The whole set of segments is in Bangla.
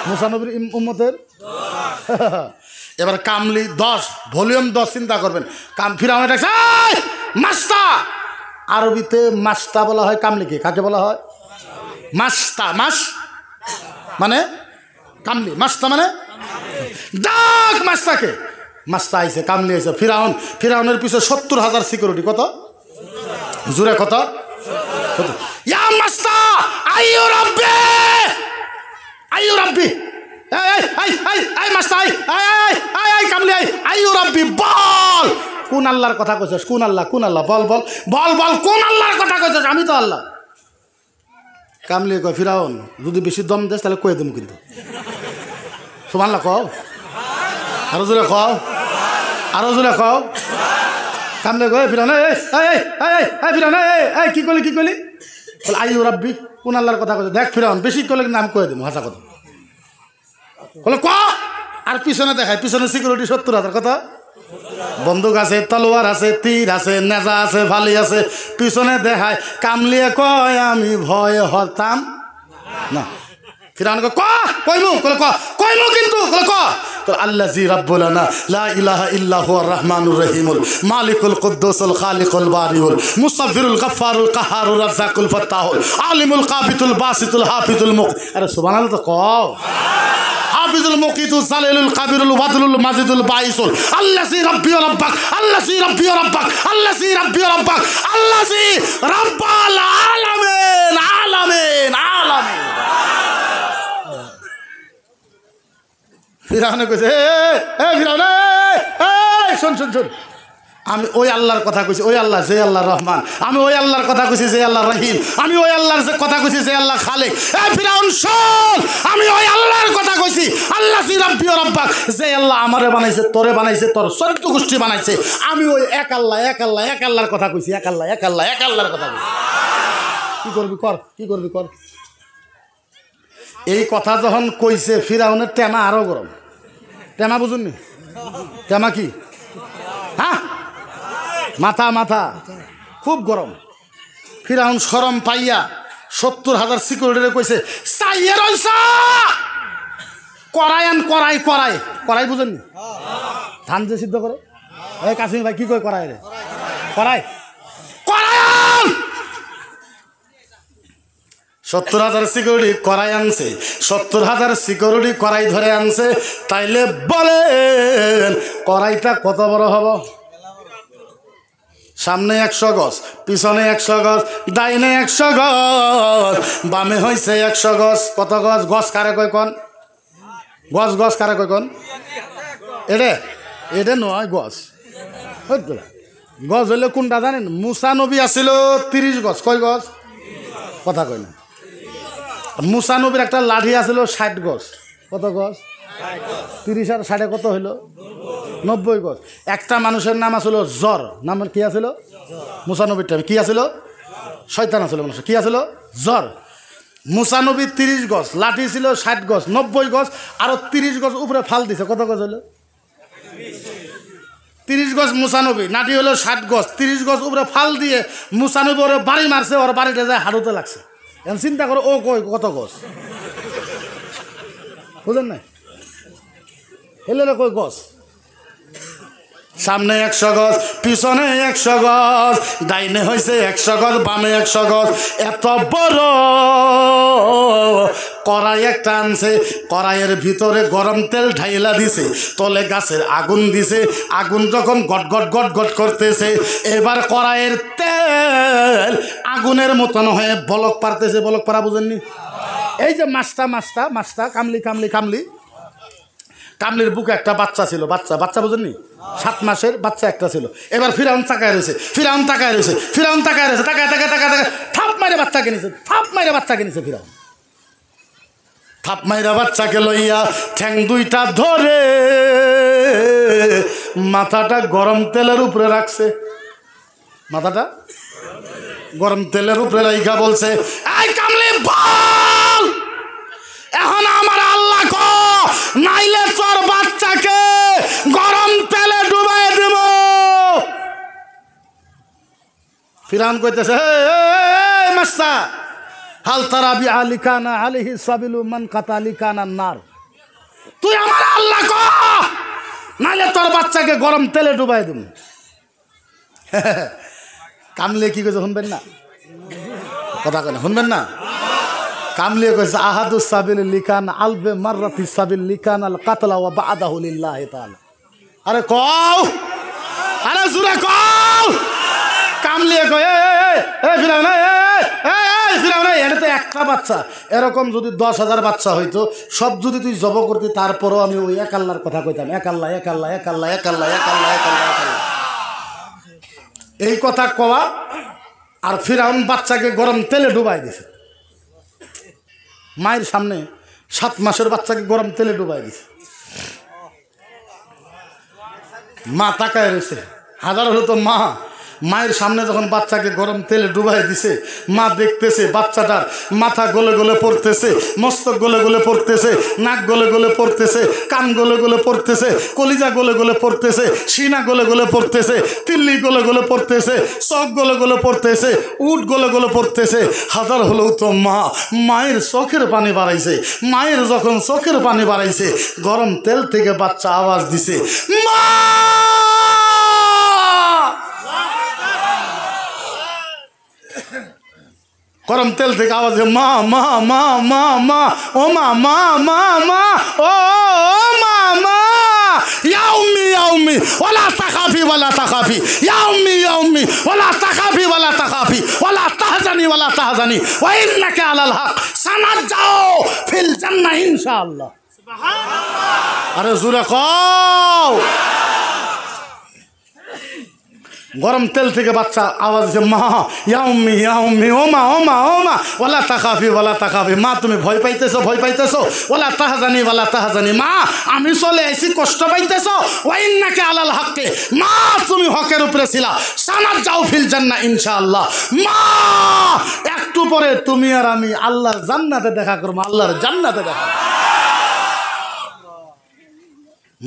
মুসা নবীর উম্মতের এবার কামলি 10 ভলিউম 10 চিন্তা করবেন ফিরাউন ডাকছে এই মাস্তা আরবিতে মাস্তা বলা হয় কামলিকে কাকে বলা হয় মাস্তা মাস মানে কামলি মাস্তা মানে ডাক মাস্তাকে মাস্তা আইছে কামলি আইছে ফিরাউনের পিছে 70,000 সিকিউরিটি কত জুরে কত ইয়া মাস্তা আইয়ু রাব্বি এই মাস্তা এই কামলি আইয়ু রাব্বি বল কোন আল্লাহর কথা কইছস কোন আল্লাহ বল কোন আল্লাহর কথা কইছস আমি তো আল্লাহ কামলি কয় ফিরাউন যদি বেশি দম দেস তাহলে কয়ে দেবো কিন্তু সুবহানাল্লাহ কও আরো জোরে কও কামলি কয় ফিরাউন ফিরাউন কি করলি বলে আইয়ু রাব্বি কোন আল্লাহর কথা কইছস দেখ ফিরাউন বেশি করলে নাম কয়ে দেবো হাসা কথা বলে ক আর পিছনে দেখায় পিছনে সিকিউরিটি 70,000 কথা বন্দুক আছে তলোয়ার আছে তীর আছে নেজা আছে ফালি আছে পিছনে দেখায় কামলিয়ে কয় আমি ভয় হতাম না ফিরাউন কইমু কিন্তু তো আল্লাযী রাব্বুনা লা ইলাহা ইল্লা হুয়ার রহমানুর রহিমুল মালিকুল কুদ্দুসুল খালিকুল বারিউল মুসাফিরুল গফফারুল কাহারুর রাজ্জাকুল ফাত্তাহুল আলিমুল কাবিতুল বাসিতুল হাফিজুল মুক আরে সুবহানাল্লাহ তো কও হাফিজুল মুকিতুল সালিলুল কাবিরুল ওয়াদুল মাজিদুল বাইসুল আল্লাযী রাব্বি ওয়া রাব্বাক আল্লাযী রাব্বি ওয়া রাব্বাক আল্লাযী রাব্বি ওয়া রাব্বাক আল্লাযী রাব্বাল আলামিন ফিরাউনে কইছে ফিরাউন শোন আমি ওই আল্লাহর কথা কইছি ওই আল্লাহ যে আল্লাহ রহমান আমি ওই আল্লাহর কথা কইছি যে আল্লাহ রহিম আমি ওই আল্লাহর যে কথা কইছি যে আল্লাহ খালেক ফিরাউন শোন আমি ওই আল্লাহর কথা কইছি আল্লাযী রাব্বি ওয়া রাব্বাক যে আল্লাহ আমারে বানাইছে তোরে বানাইছে তোর 14 গোষ্ঠী বানাইছে আমি ওই এক আল্লাহর কথা কইছি এক আল্লাহর কথা কইছি কি করবি কর এই কথা যখন কইছে ফিরাউনের টেমা আরো গরম টেমা বুঝুননি টেমা কি হ্যাঁ মাথা খুব গরম ফিরাউন শরম পাইয়া 70,000 সিকিউরিটি কইছে চাইয়ে রইছ করাই বুঝেননি ধান যে সিদ্ধ করে এই কাসিম ভাই কি কয় করাই রে করাই 70,000 সিকিউরিটি করাই আনছে 70,000 সিকিউরিটি করাই ধরে আনছে তাইলে বলেন করাইটা কত বড় হব সামনে 100 গজ পিছনে 100 গজ ডাইনে 100 গজ বামে হইছে 100 গজ কত গজ কারে কয় কোন গজ কারে কয় কোন এটা নয় গজ হইলে কোনটা জানেন মুসা নবী আছিল 30 গজ কয় গজ কথা কয় না মুসা নবীর একটা লাঠি আছিল 60 গজ কত গজ 30 আর 60 কত হইল 90 গজ একটা মানুষের নাম আছিল জ্বর নাম কি আছিল মুসা নবীর টাইমে কি আছিল শয়তান আছিল মানুষ কি আছিল জ্বর মুসা নবী 30 গজ লাঠি ছিল 60 গজ 90 গজ আর 30 গজ উপরে ফাল দিছে কত গজ হইল 30 গজ মুসা নবী লাঠি হলো 60 গজ 30 গজ উপরে ফাল দিয়ে মুসা নবী ওরে বাড়ি মারছে ওর বাড়িতে যায় হাড়ুতে লাগছে এখন চিন্তা করো ও কই কত গজ বুঝলেন না হেলে কই গজ সামনে 100 গজ পিছনে 100 গজ ডাইনে হইছে 100 গজ বামে 100 গজ এত বড় কড়াই একটা আনছে কড়াইয়ের ভিতরে গরম তেল ঢাইলা দিছে তলে গাছের আগুন দিছে আগুন যখন গট গট করতেছে এবার কড়াইয়ের তেল আগুনের মতন হয়ে বলক পারতেছে বলক পারা বুঝেননি এই যে মাস্তা কামলি কামলির বুকে একটা বাচ্চা ছিল বাচ্চা বুঝেননি 7 মাসের বাচ্চা একটা ছিল এবার ফিরাউন তাকায় রয়েছে তাকায় থাপ মাইরে বাচ্চাকে নিছে ফিরাউন থাপ মাইরা বাচ্চাকে লইয়া ঠ্যাং দুইটা ধরে মাথাটা গরম তেলের উপরে রাখছে রাইখা বলছে এই কামলি বল এখন আমার আল্লাহ কো নাইলে তোর বাচ্চাকে গরম তেলে ডুবাই দেব ফিরাউন কইতেছে মাস্তা হাল তারা বি আলিকানা আলাইহি সাবিলু মান কাতালিকানা নার। তুই আমার আল্লাহ ক, নালে তোর বাচ্চাকে গরম তেলে ডুবাই দিম। কামলে কি কইছে শুনবেন না? কথা কয় না, শুনবেন না? কামলিয়ে কইছে আহাদু সাবিল লিকান আলবে মাররাতি সাবিল লিকান আল কাতলা ওয়া বাদাহু লিল্লাহি তাআলা। আরে কও, আরে জুরে কও। কামলিয়ে কয় এই ফিরাউন, এই ফিরাউন, এটা তো একটা বাচ্চা। এরকম যদি 10,000 বাচ্চা হইতো, সব যদি তুই জব করতি, তারপরও আমি ওই এক আল্লাহর কথা কইতাম, এক আল্লাহ, এক আল্লাহ, এক আল্লাহ, এক আল্লাহ, এক আল্লাহ, এক আল্লাহ, এক আল্লাহ। এই কথা কওয়া আর ফিরাউন বাচ্চাকে গরম তেলে ডুবাই দিছে। মায়ের সামনে 7 মাসের বাচ্চাকে গরম তেলে ডুবাই দিছে। মা তাকায় রয়েছে। হাজার হলো তো মা, মায়ের সামনে যখন বাচ্চাকে গরম তেলে ডুবাই দিছে, মা দেখতেছে বাচ্চাটার মাথা গলে গলে পড়তেছে, মস্তক গলে গলে পড়তেছে, নাক গলে গলে পড়তেছে, কান গলে গলে পড়তেছে, কলিজা গলে গলে পড়তেছে, সিনা গলে গলে পড়তেছে, তিল্লি গলে গলে পড়তেছে, চোখ গলে গলে পড়তেছে, উট গলে গলে পড়তেছে। হাজার হলেও তো মা, মায়ের চোখের পানি বাড়াইছে। মায়ের যখন চোখের পানি বাড়াইছে, গরম তেল থেকে বাচ্চা আওয়াজ দিছে, মা। গরম তেল থেকে আওয়াজ, মা মা মা মা মা, ও মা মা মা মা, ও মা মা, ইয়া উম্মি ইয়া উম্মি ওয়ালা তাখাফি ওয়ালা তাখাফি, ইয়া উম্মি ইয়া উম্মি ওয়ালা তাখাফি ওয়ালা তাখাফি, ওয়ালা তাহজানি ওয়ালা তাহজানি, ওয়া ইন্নাকা আলাল হক সানাজাও ফিল জান্নাহ ইনশাআল্লাহ। সুবহানাল্লাহ। আরে জোরে কও। গরম তেল থেকে বাচ্চা আওয়াজ দিচ্ছে, মা ইয়া উম্মি ইয়া উম্মি, ও মা ও মা ও মা, ওয়ালা তাখাফি ওয়ালা তাখাফি, মা তুমি ভয় পাইতেছো ভয় পাইতেছো, ওয়ালা তাহজানি ওয়ালা তাহজানি, মা আমি চলে আইছি কষ্ট পাইতেছো, ওয়া ইন্নাকা আলাল হক, মা তুমি হকের উপরে ছিলা, সানাজাও ফিল জান্নাহ ইনশাআল্লাহ। মা একটু পরে তুমি আর আমি আল্লাহর জান্নাতে দেখা করবো, আল্লাহর জান্নাতে দেখা।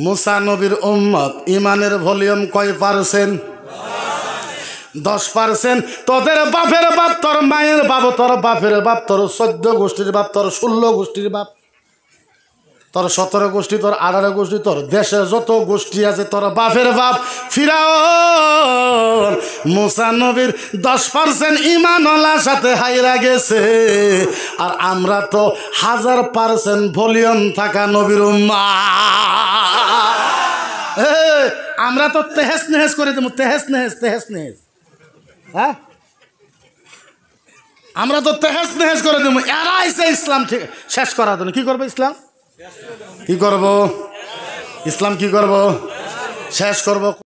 মুসা নবীর উম্মত ইমানের ভলিউম কয় পারসেন্ট? 10%। তোদের বাপের বাপ, তোর মায়ের বাপ, তোর বাপের বাপ, তোর 14 গোষ্ঠীর বাপ, তোর 16 গোষ্ঠীর বাপ, তোর 17 গোষ্ঠী, তোর 18 গোষ্ঠী, তোর দেশে যত গোষ্ঠী আছে তোর বাপের বাপ ফিরাউন। মুসা নবীর 10% ঈমানওয়ালার সাথে হাইরা গেছে, আর আমরা তো 1000% ভলিউম থাকা নবীর উম্মাহ। আমরা তো তেহেস নেহেস করে দেবো, তেহেস নেহেস, তেহেস নেহেস। হ্যাঁ, আমরা তো তেহেস নেহেস করে দেবো। এরা আইসে ইসলাম ঠিক শেষ করার জন্য। কি করবো ইসলাম? কি করবো ইসলাম? কি করবো? শেষ করবো।